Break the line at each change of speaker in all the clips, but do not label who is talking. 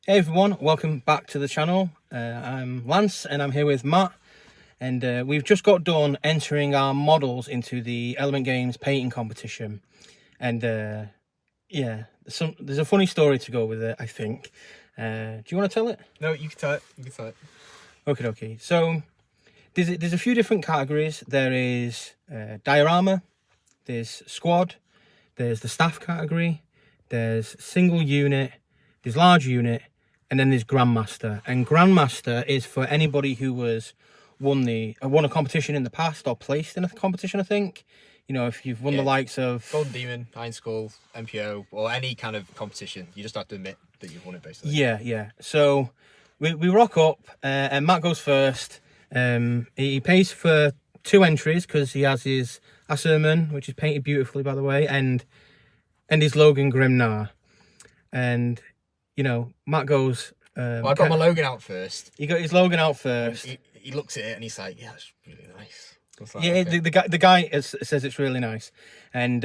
Hey everyone, welcome back to the channel. I'm Lance and I'm here with Matt, and we've just got done entering our models into the Element Games painting competition. And yeah, there's a funny story to go with it, I think. Do you want to tell it?
No, you can tell it. You can tell it.
Okay. So there's a few different categories. There is diorama, there's squad, there's the staff category, there's single unit, there's large unit, and then there's Grandmaster. And Grandmaster is for anybody who won a competition in the past or placed in a competition, I think. You know, if you've won the likes of
Golden Demon, Iron Skull, MPO, or any kind of competition, you just have to admit that you've won it, basically.
Yeah. So we rock up, and Matt goes first. He pays for 2 entries because he has his Asserman, which is painted beautifully, by the way, and his Logan Grimnar. And you know, Matt goes...
well, I got my Logan out first.
He got his Logan out first.
He looks at it and he's like, yeah, it's really nice. Like,
yeah,
okay.
the guy says it's really nice. And,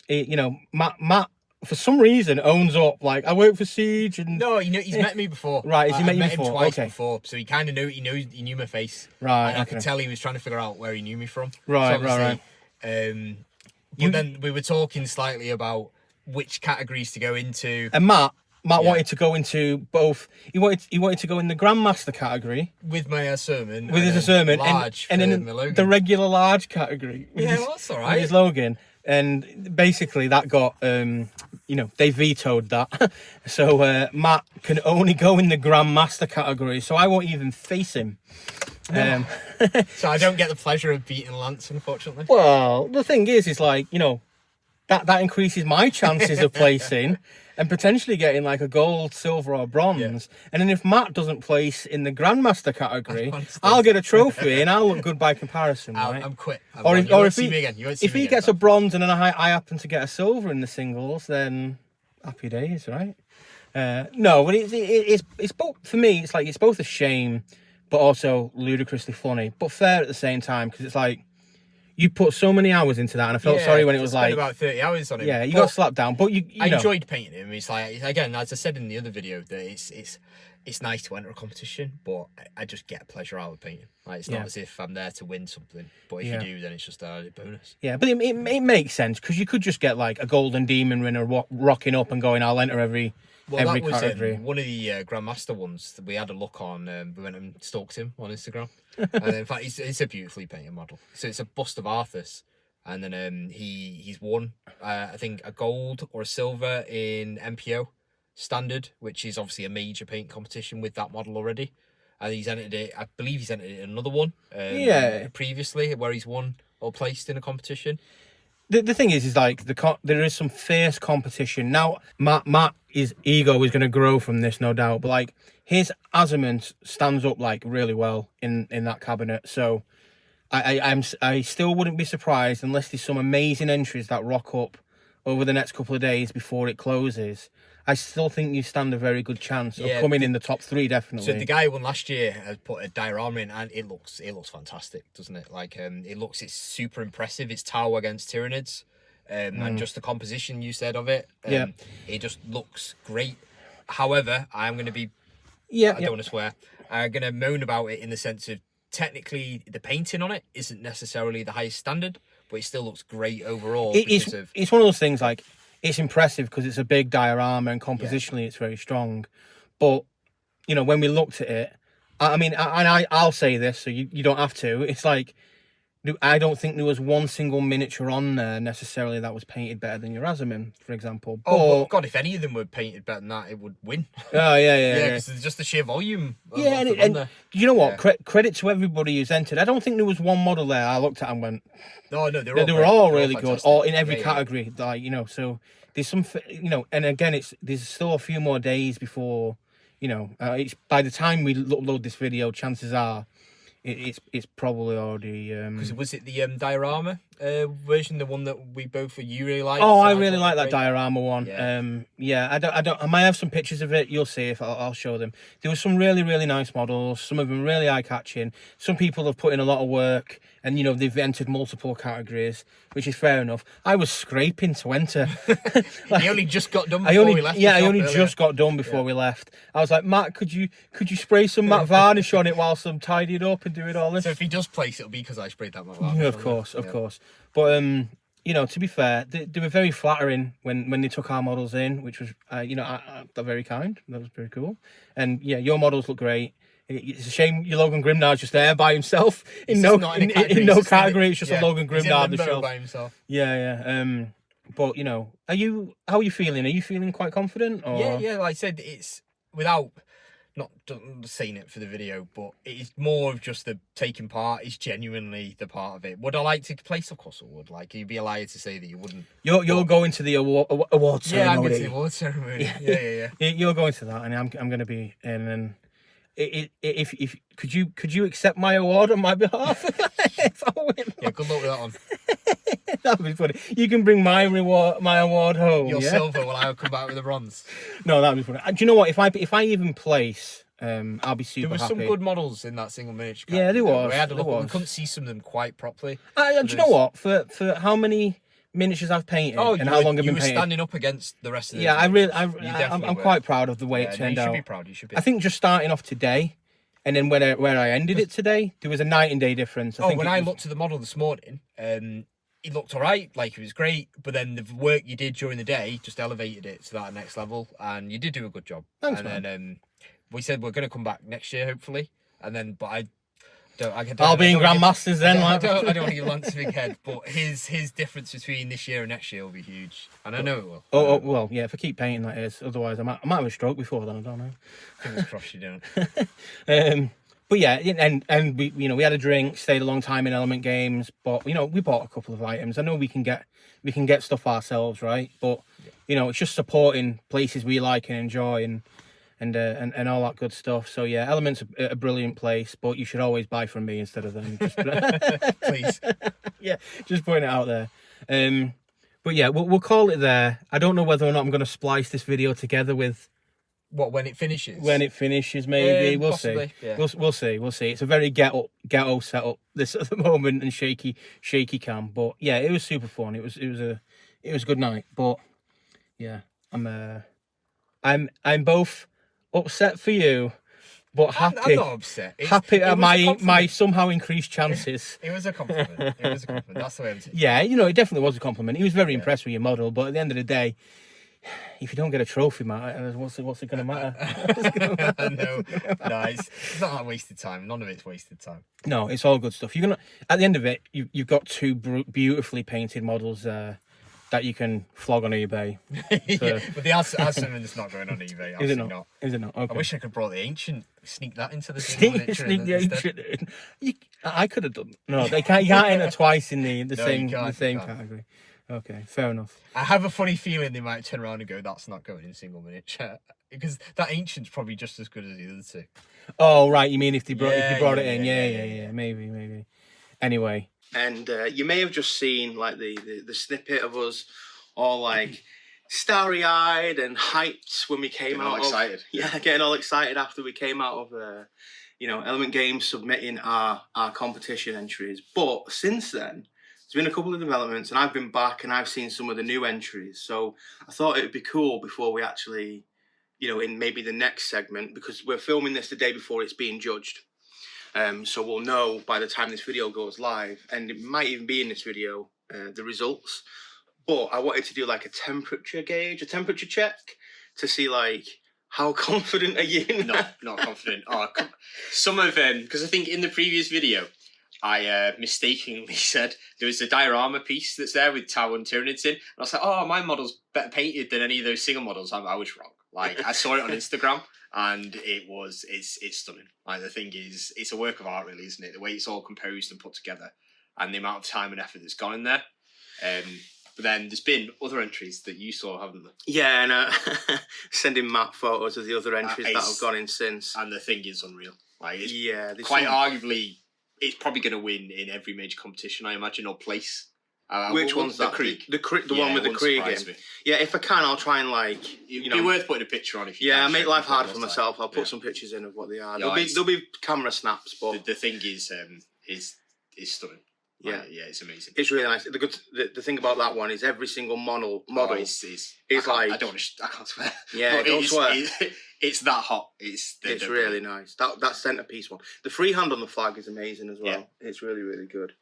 you know, Matt, for some reason, owns up, like, I work for Siege. And
no, he's met me before.
Right, has he met you before?
Him twice before, so he kind of knew, he knew my face.
Right,
and I could tell he was trying to figure out where he knew me from.
Right,
so
right.
But then we were talking slightly about which categories to go into.
And Matt wanted to go into both. He wanted to go in the Grandmaster category
with my sermon.
With his sermon, and then the regular large category.
Yeah, well, that's all right.
With his Logan, and basically that got you know, they vetoed that. So Matt can only go in the Grandmaster category. So I won't even face him.
No. So I don't get the pleasure of beating Lance, unfortunately.
Well, the thing is like, you know, that increases my chances of placing and potentially getting like a gold, silver or bronze. Yeah. And then if Matt doesn't place in the Grandmaster category, I'll get a trophy and I'll look good by comparison, right?
I'm quit.
Or if he gets a bronze and then I happen to get a silver in the singles, then happy days, right? No, but it's both, for me, it's like, it's both a shame but also ludicrously funny, but fair at the same time, because it's like, you put so many hours into that, and I felt sorry when it was like
about 30 hours on it.
Yeah, you got slapped down, but I
enjoyed painting him. It's like, again, as I said in the other video, that it's nice to enter a competition, but I just get pleasure out of painting. Like, it's not as if I'm there to win something, but if you do, then it's just a bonus.
Yeah, but it makes sense, because you could just get like a Golden Demon winner rocking up and going, I'll enter every category.
One of the Grandmaster ones that we had a look on. We went and stalked him on Instagram, and in fact, it's a beautifully painted model. So it's a bust of Arthas, and then he's won I think a gold or a silver in MPO standard, which is obviously a major paint competition with that model already. And he's entered it. I believe he's entered it in another one. Previously, where he's won or placed in a competition.
The thing is like there is some fierce competition now. Matt, his ego is going to grow from this, no doubt. But like, his Asserman stands up like really well in that cabinet. So I still wouldn't be surprised unless there's some amazing entries that rock up over the next couple of days before it closes. I still think you stand a very good chance of coming in the top 3, definitely.
So the guy who won last year has put a diorama in, and it looks fantastic, doesn't it? Like, it's super impressive. It's Tau against Tyranids, and just the composition you said of it, it just looks great. However, I'm going to be, I don't want to swear, I'm going to moan about it in the sense of technically the painting on it isn't necessarily the highest standard, but it still looks great overall.
It's one of those things like, it's impressive because it's a big diorama and compositionally it's very strong. But, you know, when we looked at it, I mean, I'll say this, so you don't have to. It's like, I don't think there was one single miniature on there necessarily that was painted better than your Asserman, for example.
But God, if any of them were painted better than that, it would win.
Oh, yeah.
Because it's just the sheer volume.
And you know what? Credit to everybody who's entered. I don't think there was one model there I looked at and went,
no,
they were all really good, or in every category. Like, you know, so there's some, you know, and again, there's still a few more days before, you know, it's by the time we upload this video, chances are it's probably already
because was it the diorama version, the one that you really like.
Oh,
so
I really like that
great.
diorama one.
Yeah.
I don't. I might have some pictures of it. You'll see if I'll show them. There were some really, really nice models. Some of them really eye-catching. Some people have put in a lot of work, and you know they've entered multiple categories, which is fair enough. I was scraping to enter.
He only just got done before we left.
Yeah, I only just got done before we left. I was like, Matt, could you spray some matte varnish on it whilst I'm tidying up and doing all this?
So if he does place, it'll be because I sprayed that matte varnish.
Yeah, of course. But you know, to be fair, they were very flattering when they took our models in, which was they're very kind. That was very cool. And yeah, your models look great. It's a shame your Logan Grimnard's just there by himself in no category. It's just a Logan Grimnard on the shelf
by himself.
Yeah. But you know, how are you feeling? Are you feeling quite confident? Or?
Yeah. Like I said, it's without not saying it for the video, but it is more of just the taking part is genuinely the part of it. Would I like to place? Of course I would. Like, you'd be a liar to say that you wouldn't.
You're going to the award ceremony.
Yeah, I'm going to the award ceremony. Yeah.
You're going to that, and I'm going to be in. And if could you accept my award on my behalf? If I win?
Yeah, good luck with that one.
That'd be funny. You can bring my award home.
Your silver, well, I'll come back with a bronze.
No, that'd be funny. Do you know what? If I even place, I'll be super happy.
There were some good models in that single miniature.
Yeah, there was.
We had a look, but we couldn't see some of them quite properly.
Do you know what? For how many miniatures I've painted and how long I've been painting, you were
standing up against the rest of the.
Yeah, I'm quite proud of the way it turned out.
You should be proud. You should be.
I think just starting off today, and then where I ended it today, there was a night and day difference.
I looked at the model this morning, it looked all right, like it was great, but then the work you did during the day just elevated it to that next level, and you did do a good job.
Thanks,
man. Then we said we're going to come back next year, hopefully, and then, but
I'll be in Grandmasters then.
I don't want to give Lance a big head, but his difference between this year and next year will be huge, and I know it will.
Well, yeah. If I keep painting that is, otherwise I might have a stroke before then. I don't know.
Fingers crossed you don't.
But yeah, and we had a drink, stayed a long time in Element Games, but we bought a couple of items. I know we can get stuff ourselves, right? But it's just supporting places we like and enjoy and all that good stuff. So yeah, Element's a brilliant place, but you should always buy from me instead of them.
Please.
Yeah, just putting it out there. But yeah, we'll call it there. I don't know whether or not I'm going to splice this video together with.
What, when it finishes?
When it finishes, maybe we'll
possibly,
see.
Yeah.
We'll see. It's a very ghetto setup this at the moment and shaky cam. But yeah, it was super fun. It was a good night. But yeah, I'm both upset for you, but happy. I'm
not upset.
Happy at my somehow increased chances.
It was a compliment. That's the way I'm saying.
Yeah, it definitely was a compliment. He was very impressed with your model, but at the end of the day, if you don't get a trophy, Matt, what's it going to matter?
No, it's not that wasted time. None of it's wasted time.
No, it's all good stuff. At the end of it, you've got two beautifully painted models that you can flog on eBay. So.
Yeah, but the Asserman's not going on eBay.
Is it not? Is it not? Okay.
I wish I could brought the Ancient, sneak that into the
sneak the Ancient. I could have done. No, you can't enter twice in the same category. Okay, fair enough.
I have a funny feeling they might turn around and go, that's not going in single miniature. Because that Ancient's probably just as good as the other two.
Oh, right. You mean if they brought it in? Yeah. Maybe. Anyway. And you may have just seen like the snippet of us all like starry-eyed and hyped when we came out.
Excited.
Getting all excited after we came out of Element Games submitting our competition entries. But since then, there's been a couple of developments, and I've been back and I've seen some of the new entries. So I thought it would be cool before we actually, in maybe the next segment, because we're filming this the day before it's being judged. So we'll know by the time this video goes live, and it might even be in this video, the results. But I wanted to do like a temperature check to see like, how confident are you?
Not confident. Some of them, because I think in the previous video, I mistakenly said there was a diorama piece that's there with Tower and Tyranids in. And I was like, oh, my model's better painted than any of those single models. I was wrong. Like, I saw it on Instagram and it's stunning. Like, the thing is, it's a work of art, really, isn't it? The way it's all composed and put together and the amount of time and effort that's gone in there. But then there's been other entries that you saw, haven't there?
Yeah, and sending Matt photos of the other entries that have gone in since.
And the thing is unreal. Like, it's
yeah,
quite arguably, it's probably going to win in every major competition, I imagine, or place.
Which one's
the
that?
Krieg?
The one with the Krieg in. Yeah, if I can, I'll try and
It'd be worth putting a picture on if you
Yeah,
can.
make life harder for myself. I'll put some pictures in of what they are.
Yeah,
There'll be camera snaps, but
the thing is stunning.
Yeah,
yeah, it's amazing.
It's really nice. The thing about that one is every single model
is
like
I can't swear.
Yeah, don't swear.
It's that hot. It's
really nice. That centerpiece one. The freehand on the flag is amazing as well. Yeah. It's really really good.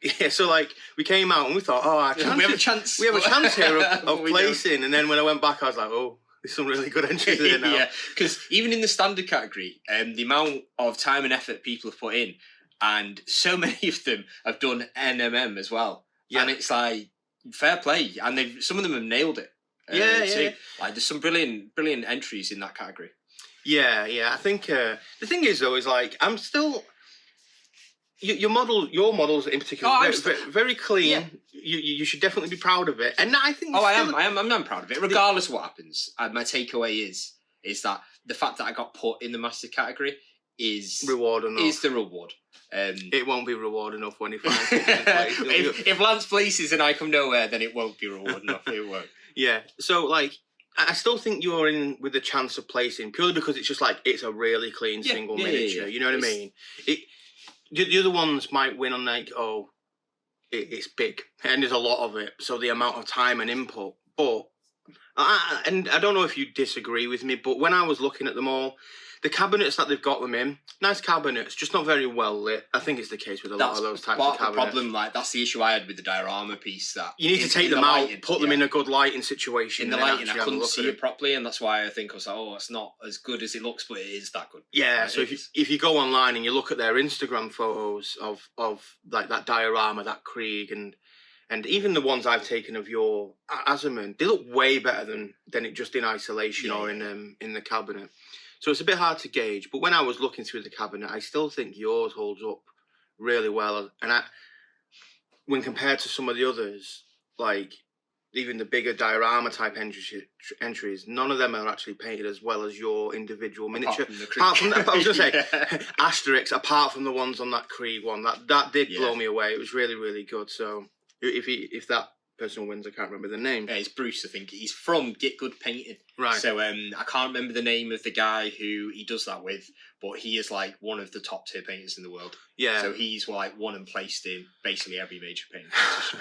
Yeah, so like we came out and we thought, we have a chance. We have a chance here of placing. And then when I went back, I was like, oh, there's some really good entries there now.
Yeah, because even in the standard category, the amount of time and effort people have put in, and so many of them have done NMM as well. Yeah. And it's like fair play, and some of them have nailed it.
Yeah.
Like there's some brilliant entries in that category.
Yeah. I think the thing is though is like I'm still. Your models in particular, very clean. Yeah. You should definitely be proud of it, and I think.
I am. I'm proud of it, regardless of what happens. My takeaway is that the fact that I got put in the master category is
reward enough.
Is the reward.
It won't be reward enough when he finds it.
If Lance places and I come nowhere, then it won't be reward enough. It won't.
Yeah. So like. I still think you're in with the chance of placing purely because it's just like it's a really clean single miniature. You know what I mean? The other ones might win on like, it's big and there's a lot of it, so the amount of time and input. But I don't know if you disagree with me, but when I was looking at them all, the cabinets that they've got them in, nice cabinets, just not very well lit. I think it's the case with a lot of those types of cabinets.
The problem, that's the issue I had with the diorama piece. That
you need to take them out, put them in a good lighting situation.
In the lighting, I couldn't see it properly, and that's why I think I was like, it's not as good as it looks, but it is that good.
Yeah, so if you go online and you look at their Instagram photos of like that diorama, that Krieg, and even the ones I've taken of your Azuman, they look way better than it just in isolation or in the cabinet. So it's a bit hard to gauge, but when I was looking through the cabinet, I still think yours holds up really well. And when compared to some of the others, like even the bigger diorama type entries, none of them are actually painted as well as your individual miniature. Apart from that, I was going to say, asterisk, apart from the ones on that Krieg one, that did blow me away. It was really, really good. So if that person wins, I can't remember the name.
Yeah, it's Bruce, I think. He's from Get Good Painting.
Right.
So I can't remember the name of the guy who he does that with, but he is like one of the top tier painters in the world. Yeah. So he's like won and placed in basically every major painting competition.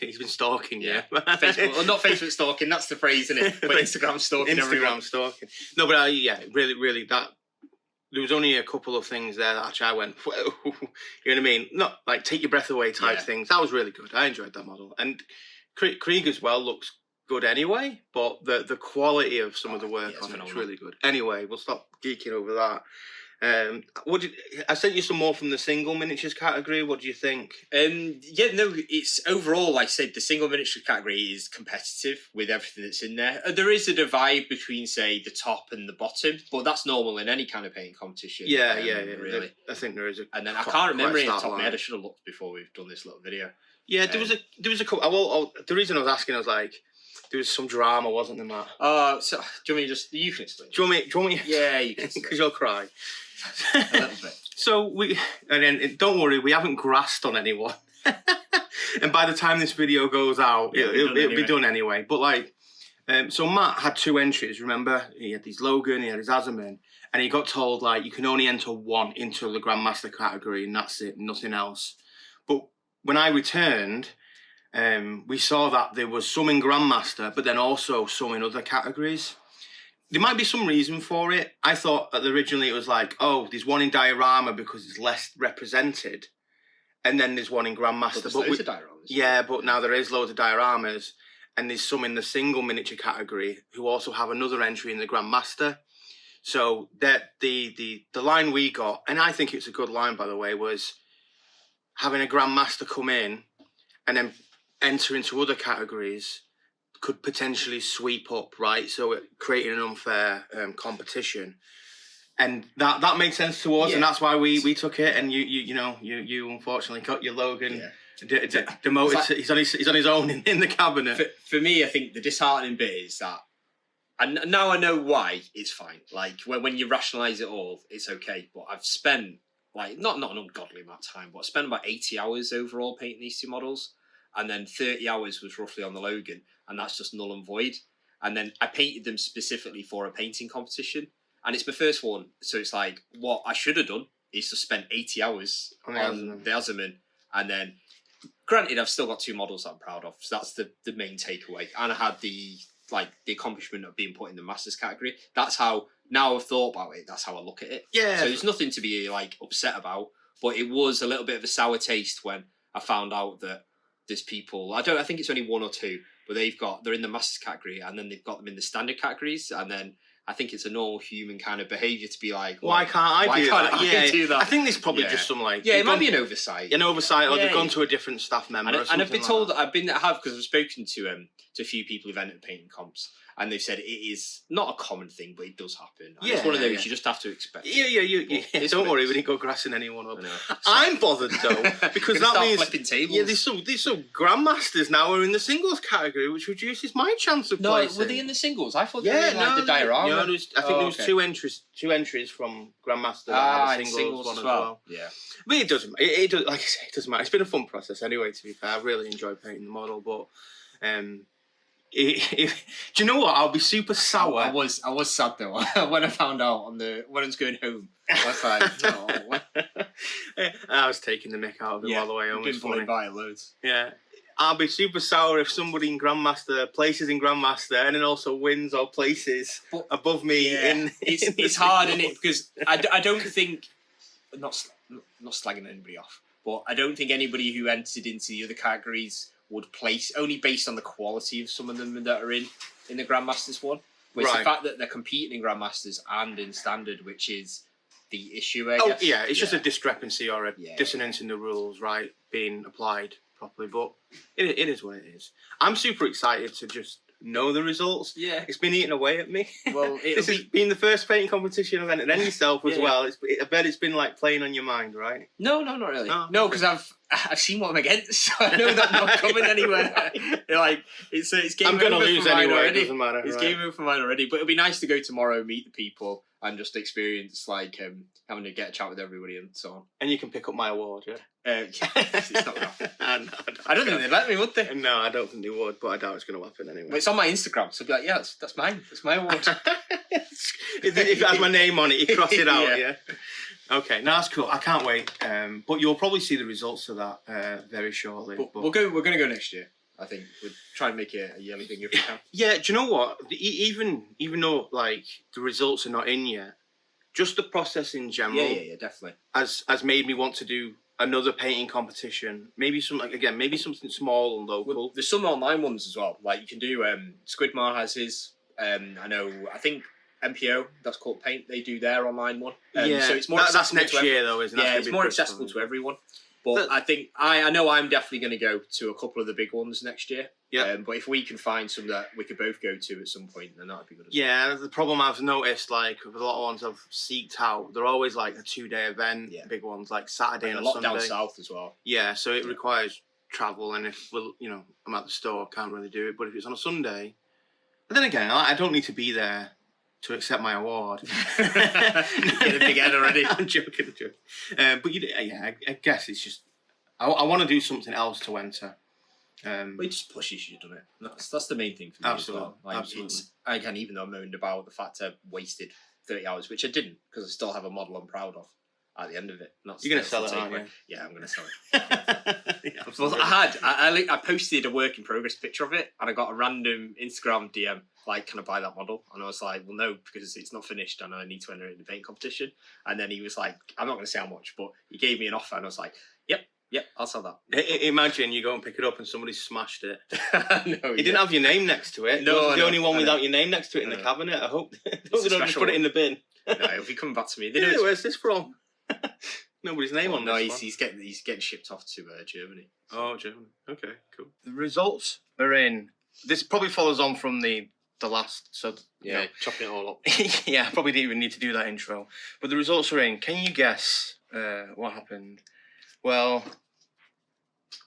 He's been stalking,
yeah. Facebook, well, not Facebook stalking, that's the phrase, isn't it? But Instagram stalking everyone.
Stalking. No, but really, really, that there was only a couple of things there that actually I went, whoa, you know what I mean? Not like take your breath away type things. That was really good. I enjoyed that model. And Krieg as well looks good anyway, but the quality of some of the work on it is really good. Anyway, we'll stop geeking over that. I sent you some more from the single miniatures category. What do you think?
It's overall, like I said, the single miniature category is competitive with everything that's in there. There is a divide between, say, the top and the bottom, but that's normal in any kind of painting competition.
Yeah.
Really.
I think there is a.
And then I can't remember it off the top of my head. I should have looked before we've done this little video.
Yeah, there was a couple. The reason I was asking, I was like, there was some drama, wasn't there, Matt?
So do you want me you can explain?
Do you want me?
Yeah, you can.
Because you'll cry.
A little bit.
So don't worry, we haven't grassed on anyone. And by the time this video goes out, it'll be done anyway. But so Matt had 2 entries. Remember, he had his Logan, he had his Azuman, and he got told you can only enter 1 into the Grandmaster category, and that's it, nothing else. But when I returned, we saw that there was some in Grandmaster, but then also some in other categories. There might be some reason for it. I thought that originally it was there's one in diorama because it's less represented, and then there's one in Grandmaster.
But there's loads of dioramas.
Yeah, but now there is loads of dioramas, and there's some in the single miniature category who also have another entry in the Grandmaster. So that the line we got, and I think it's a good line by the way, was having a Grandmaster come in and then enter into other categories could potentially sweep up, right? So creating an unfair competition, and that made sense to us, and that's why we took it. And you unfortunately got your Logan demoted. He's on his own in the cabinet.
For me, I think the disheartening bit is that, and now I know why it's fine. Like when you rationalise it all, it's okay. But I've spent like not an ungodly amount of time, but I spent about 80 hours overall painting these two models, and then 30 hours was roughly on the Logan, and that's just null and void. And then I painted them specifically for a painting competition, and it's my first one, so it's like what I should have done is to spend 80 hours on the Azuman, and then granted I've still got 2 models I'm proud of, so that's the main takeaway, and I had the accomplishment of being put in the Masters category. That's how, now I've thought about it, that's how I look at it.
Yeah.
So there's nothing to be like upset about, but it was a little bit of a sour taste when I found out that there's people, I think it's only 1 or 2, but they're in the Masters category, and then they've got them in the standard categories, and then I think it's a normal human kind of behaviour to be like,
why can't I do that?
Do that?
I think there's probably just some like...
Yeah, it might be an oversight.
Or they've gone to a different staff member or something.
And I've been told, because I've spoken to a few people who've entered painting comps, and they've said it is not a common thing, but it does happen. And it's one of those you just have to expect.
Yeah. Don't worry, we didn't go grassing anyone up. I'm bothered though, because that means
flipping tables.
Yeah, these some grandmasters now are in the singles category, which reduces my chance of placing.
Were they in the singles? I thought they were in like the diorama.
No, I think there was two entries from grandmaster and singles one as well.
Yeah,
but it doesn't. It does. Like I say, it doesn't matter. It's been a fun process anyway. To be fair, I really enjoyed painting the model, but. Do you know what? I'll be super sour.
I was sad though when I found out when I was going home. I was like, no.
I was taking the mick out of him all the way home.
Been bullied by it loads.
Yeah, I'll be super sour if somebody in Grandmaster places in Grandmaster and then also wins or places above me.
Yeah. It's hard, isn't it? Because I don't think not slagging anybody off, but I don't think anybody who entered into the other categories would place, only based on the quality of some of them that are in the Grandmasters one. But it's the fact that they're competing in Grandmasters and in Standard, which is the issue, I guess.
Yeah, it's just a discrepancy or a dissonance in the rules, right, being applied properly. But it is what it is. I'm super excited to just know the results. Yeah. It's been eating away at me. Well, this has been the first painting competition I've entered, and yourself as well. I bet it's been like playing on your mind, right?
No, not really. No, because I've seen what I'm against, so I know that I'm not coming anywhere. Like it's game over. I'm gonna lose anyway. Already. It doesn't matter. It's game over for mine already. But it'll be nice to go tomorrow, meet the people, and just experience like having to get a chat with everybody and so on. And you can pick up my award, yeah. It's not gonna happen. I don't think they'd let me, would they? No, I don't think they would, but I doubt it's going to happen anyway. But it's on my Instagram, so I'll be like, yeah, that's mine. That's my award. If it has my name on it, you cross it out, yeah. Okay, no, that's cool. I can't wait. But you'll probably see the results of that very shortly. But we're going to go next year. I think we'll try and make it a yearly thing if we can. Yeah, do you know what? Even though like the results are not in yet, just the process in general, yeah, definitely has made me want to do another painting competition. Maybe maybe something small and local. Well, there's some online ones as well. Like you can do Squidmar has his. I think MPO, that's called Paint. They do their online one. So it's more that's next year though, isn't it? Yeah, it's more accessible to everyone. But I think I know I'm definitely going to go to a couple of the big ones next year. Yeah. But if we can find some that we could both go to at some point, then that'd be good as well. Yeah, the problem I've noticed, like with a lot of ones I've seeked out, they're always like a 2-day event. Yeah. Big ones like Saturday and a lot Sunday. Down south as well. Yeah, so it requires travel, and if I'm at the store, I can't really do it. But if it's on a Sunday, but then again, I don't need to be there to accept my award. Get a big head already. I'm joking. But I guess it's just I want to do something else to enter. But it just pushes you, doesn't it? That's the main thing for me. Absolutely. As well. Like, absolutely. Again, even though I moaned about the fact I wasted 30 hours, which I didn't, because I still have a model I'm proud of at the end of it. You're going to sell it, aren't you? Yeah, I'm going to sell it. Well, I posted a work in progress picture of it, and I got a random Instagram DM, like, can I buy that model? And I was like, well, no, because it's not finished and I need to enter it in the paint competition. And then he was like, I'm not going to say how much, but he gave me an offer, and I was like, yep, I'll sell that. Imagine you go and pick it up and somebody smashed it. No, he didn't have your name next to it. No, the only one without your name next to it in the cabinet. I hope they don't just put it in the bin. No, it'll be coming back to me. Where's this from? Nobody's name on this. No, he's getting shipped off to Germany. Oh, Germany. Okay, cool. The results are in. This probably follows on from the last. So yeah, chopping it all up. Yeah, I probably didn't even need to do that intro. But the results are in. Can you guess what happened? Well.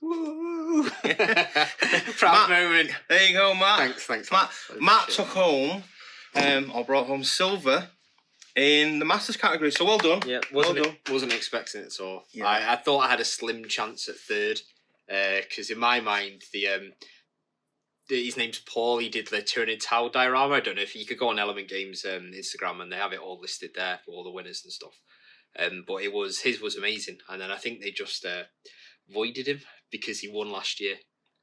Woo! Proud moment. There you go, Matt. Thanks. Matt took home, or brought home silver
in the Masters category. So well done.
Yeah,
Well
wasn't expecting it at all.
Yeah.
I thought I had a slim chance at third, because in my mind his name's Paul. He did the Tyranid Tau diorama. I don't know if you could go on Element Games Instagram and they have it all listed there for all the winners and stuff. But his was amazing, and then I think they just voided him because he won last year.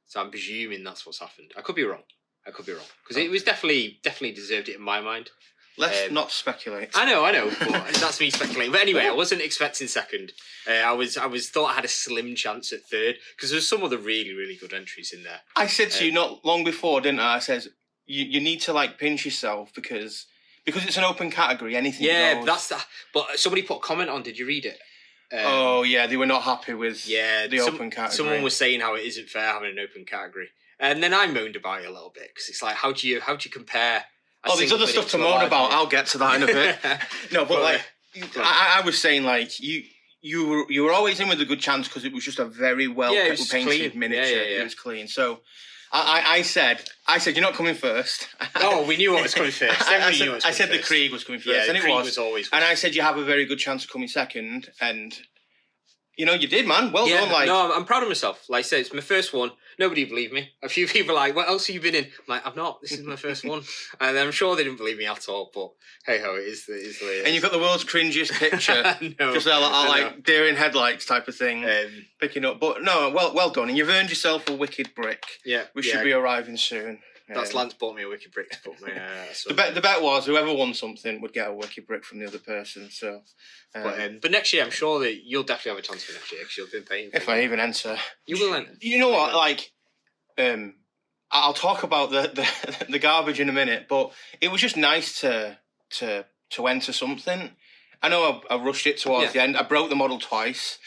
So I'm presuming that's what's happened. I could be wrong because it was definitely deserved it in my mind.
Let's not speculate.
I know, but that's me speculating. But anyway, I wasn't expecting second. I was thought I had a slim chance at third because there's some other really, really good entries in there.
I said to you not long before, didn't I? I said you need to like pinch yourself because it's an open category. Anything goes.
That's that. But somebody put a comment on. Did you read it?
Oh yeah, they were not happy with the open category.
Someone was saying how it isn't fair having an open category, and then I moaned about it a little bit because it's like, how do you compare?
There's other stuff to moan about. I'll get to that in a bit. No, but like I was saying, like you were always in with a good chance because it was just a very well painted miniature.
Yeah.
It was clean. So I said you're not coming first.
Oh, we knew what was coming first.
I said the Krieg was coming first, and it was
always.
And I said you have a very good chance of coming second, and you did, man. Well done. Like,
no, I'm proud of myself. Like I said, it's my first one. Nobody believed me. A few people are like, what else have you been in? I'm like, I've not. This is my first one. And I'm sure they didn't believe me at all, but hey ho, it is the way it is.
And you've got the world's cringiest picture. Just like deer in headlights type of thing. Picking up. But no, well done. And you've earned yourself a wicked brick.
Yeah.
Which should be arriving soon.
That's Lance bought me a wicked brick to put me.
The bet was whoever won something would get a wicked brick from the other person. So,
but next year I'm sure that you'll definitely have a chance for next year because you've been paying.
If I even enter,
you will enter.
You know what? Like, I'll talk about the garbage in a minute, but it was just nice to enter something. I know I rushed it towards the end. I broke the model twice.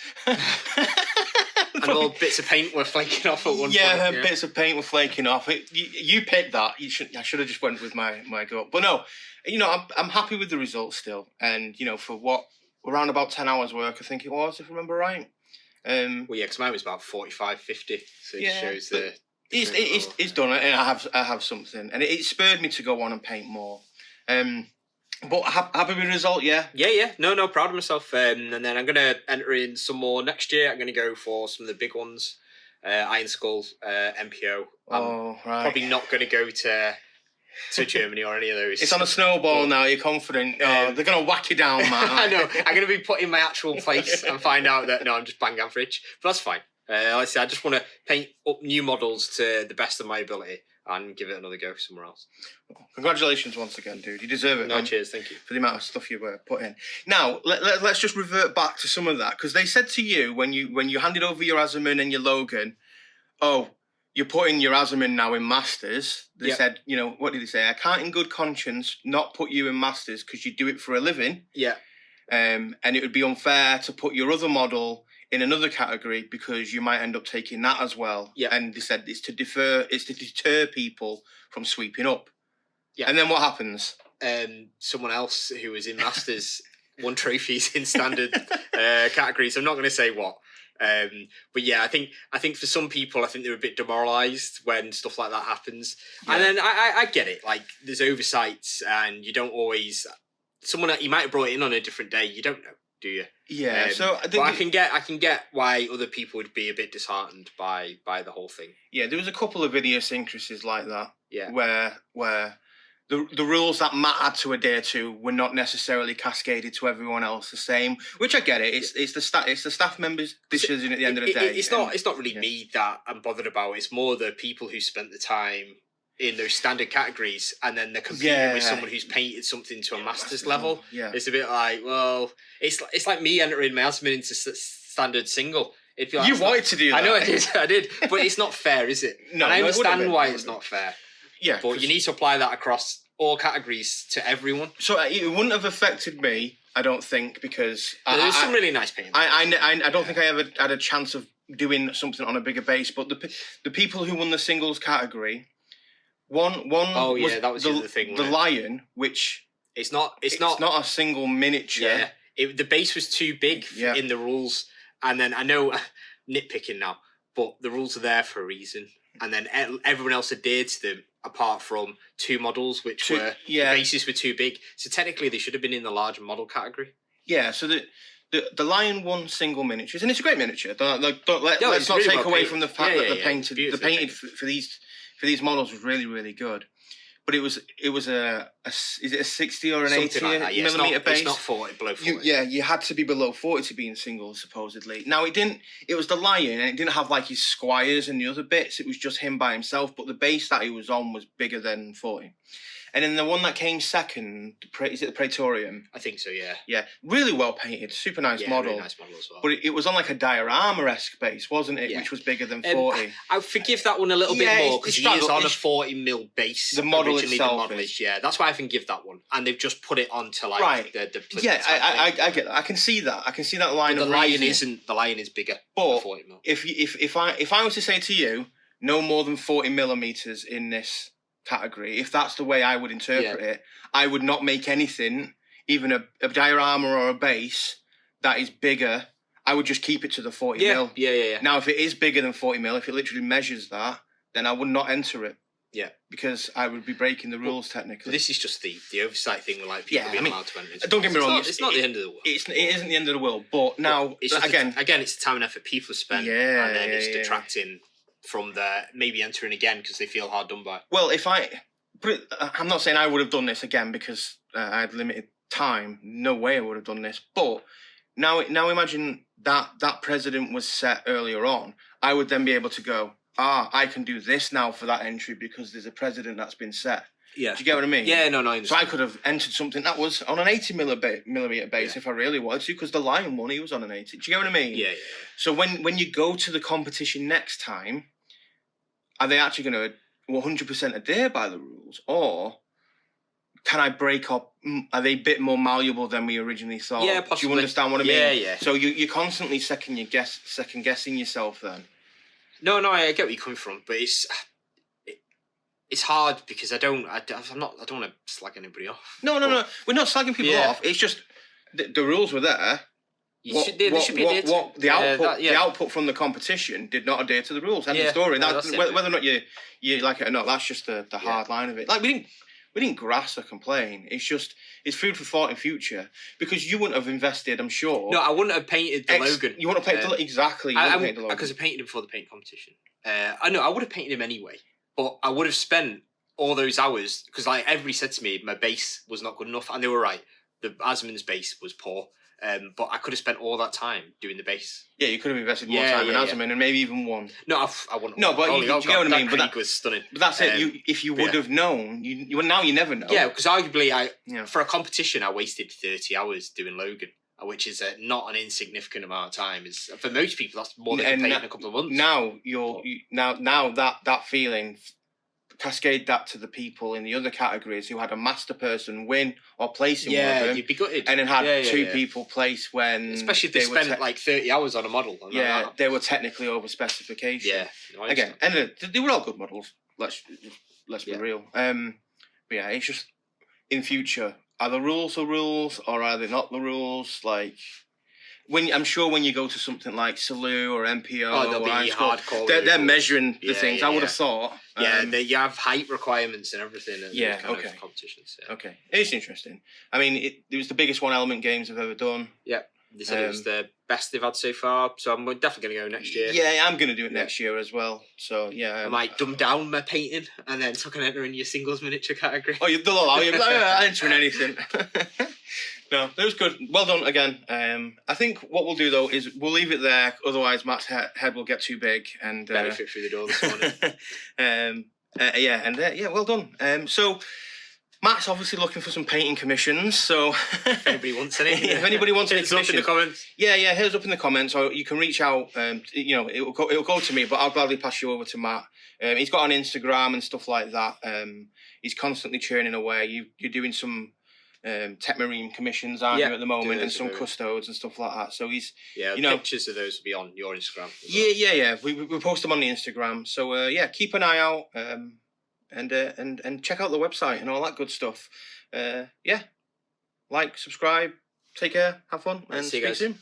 And all bits of paint were flaking off at one point.
Yeah, bits of paint were flaking off. You picked that. I should have just went with my gut. But no, I'm happy with the results still. And, for what, around about 10 hours work, I think it was, if I remember right.
Well, yeah, because mine was about 45, 50. So it shows the...
It's done it, and I have something. And it spurred me to go on and paint more. But happy with the result, yeah?
Yeah. No, proud of myself. And then I'm going to enter in some more next year. I'm going to go for some of the big ones. Iron Skull, MPO. I'm probably not going to go to Germany or any of those.
It's on a snowball now, you're confident. They're going to whack you down, man.
I know. I'm going to be put in my actual place and find out that, no, I'm just bang average. But that's fine. Like I said, I just want to paint up new models to the best of my ability and give it another go somewhere else.
Congratulations once again, dude. You deserve it.
No, cheers, thank you.
For the amount of stuff you put in. Now, let's just revert back to some of that, because they said to you, when you handed over your Azumin and your Logan, you're putting your Azumin now in Masters. They said, what did they say? I can't in good conscience not put you in Masters because you do it for a living.
Yeah.
And it would be unfair to put your other model in another category because you might end up taking that as well.
Yeah.
And they said it's to deter people from sweeping up.
Yeah.
And then what happens?
Someone else who was in Masters won trophies in standard categories. I'm not going to say what. But yeah, I think for some people, I think they're a bit demoralised when stuff like that happens. Yeah. And then I get it. Like, there's oversights and you don't always... Someone that you might have brought in on a different day, you don't know, do you?
Yeah, so
I can get why other people would be a bit disheartened by the whole thing.
Yeah, there was a couple of idiosyncrasies like that.
Yeah,
where the rules that Matt had to adhere to were not necessarily cascaded to everyone else the same. Which I get it. It's the staff members' decision at the end of the day.
It's not really me that I'm bothered about. It's more the people who spent the time in those standard categories, and then they're competing with someone who's painted something to a master's level.
Yeah,
it's a bit like, well, it's like me entering my Asmin into standard single. Like,
you wanted to do that.
I know I did, but it's not fair, is it?
No,
and I understand why it's not fair.
Yeah,
but you need to apply that across all categories to everyone.
So it wouldn't have affected me, I don't think, because
there's some really nice painting.
I don't think I ever had a chance of doing something on a bigger base, but the people who won the singles category. One
that was the other thing.
The Lion, which
it's not
a single miniature.
Yeah, the base was too big in the rules, and then I know nitpicking now, but the rules are there for a reason, and then everyone else adhered to them
apart from 2 models, which were the bases were too big. So technically, they should have been in the larger model category.
Yeah. So the Lion won single miniatures, and it's a great miniature. Let's not take away from the fact that the painted for these models was really, really good. But it was is it a 60 or an 80 millimeter base?
It's not 40, below 40.
You had to be below 40 to be in singles, supposedly. Now it didn't. It was the Lion, and it didn't have like his squires and the other bits. It was just him by himself. But the base that he was on was bigger than 40. And then the one that came second, is it the Praetorian?
I think so, yeah.
Yeah, really well painted, super nice model.
Really nice model as well.
But it was on like a diorama-esque base, wasn't it? Yeah. Which was bigger than 40.
I forgive that one a little bit more because he is on a 40mm base.
The model itself
that's why I can give that one. And they've just put it onto like the
yeah, I get that. I can see that. I can see that line.
But
of
the Lion isn't. The Lion is bigger.
But
than 40mm.
if I was to say to you, no more than 40 millimeters in this category, if that's the way I would interpret it, I would not make anything, even a diorama or a base that is bigger. I would just keep it to the 40 mil.
Yeah.
Now, if it is bigger than 40 mil, if it literally measures that, then I would not enter it.
Yeah,
because I would be breaking the rules technically.
This is just the oversight thing with like people being allowed to enter.
Don't get me wrong.
It's not the end of the world.
It isn't the end of the world. But now,
it's again, it's the time and effort people have spent, and then it's detracting from the maybe entering again because they feel hard done by.
Well, I'm not saying I would have done this again because I had limited time. No way I would have done this. But now imagine that precedent was set earlier on. I would then be able to go, I can do this now for that entry because there's a precedent that's been set.
Yeah.
Do you get what I mean?
Yeah, no, I understand.
So I could have entered something that was on an 80 millimeter base if I really wanted to, because the Lion one, he was on an 80. Do you get what I mean?
Yeah.
So when you go to the competition next time, are they actually going to 100% adhere by the rules, or can I break up? Are they a bit more malleable than we originally thought?
Yeah, possibly.
Do you understand what I mean?
Yeah.
So you're constantly second guessing yourself then.
No, I get where you're coming from, but it's hard because I don't want to slag anybody off.
No, we're not slagging people off. It's just the rules were there. The output from the competition did not adhere to the rules. End of story. Whether or not you like it or not, that's just the hard line of it. Like we didn't grass or complain. It's food for thought in future, because you wouldn't have invested, I'm sure.
No, I wouldn't have painted the Logan.
You wouldn't have painted exactly.
Because I painted him for the paint competition. I know I would have painted him anyway, but I would have spent all those hours because like everybody said to me, my base was not good enough, and they were right. The Asman's base was poor. But I could have spent all that time doing the base. Yeah, you could have invested more time in Asman and maybe even won. No, I wouldn't. No, but you get what I mean. But that was stunning. But that's it. If you would have known, now you never know. Yeah, because arguably, for a competition, I wasted 30 hours doing Logan, which is not an insignificant amount of time. Is for most people, that's more than in a couple of months. Now now that feeling. Cascade that to the people in the other categories who had a master person win or place in one of them. You'd be gutted. And then had two people place when... Especially if they spent like 30 hours on a model. They were technically over specification. Yeah. No, again, and they were all good models. Let's be real. But yeah, it's just, in future, are the rules the rules or are they not the rules? Like... I'm sure when you go to something like Salou or MPO, they'll be hardcore. They're measuring the things. I would have thought. You have height requirements and everything. And competitions. Yeah. Okay, it's interesting. I mean, it was the biggest one element games I've ever done. Yeah, they said it was the best they've had so far. So I'm definitely going to go next year. Yeah, I'm going to do it next year as well. So yeah, I might dumb down my painting and then so I can enter in your singles miniature category. Oh, they'll allow you. I'm entering anything. No, that was good. Well done again. I think what we'll do though is we'll leave it there. Otherwise, Matt's head will get too big and better fit through the door this morning. Well done. So Matt's obviously looking for some painting commissions. So if anybody wants any, if anybody wants any commissions, up in the comments. Yeah, hit us up in the comments, or you can reach out. It'll go to me, but I'll gladly pass you over to Matt. He's got an Instagram and stuff like that. He's constantly churning away. You're doing some. Tech Marine commissions, aren't you, at the moment, and some custodes and stuff like that. So he's pictures of those will be on your Instagram. Yeah. We post them on the Instagram. So keep an eye out and check out the website and all that good stuff. Like, subscribe, take care, have fun, and see you guys soon.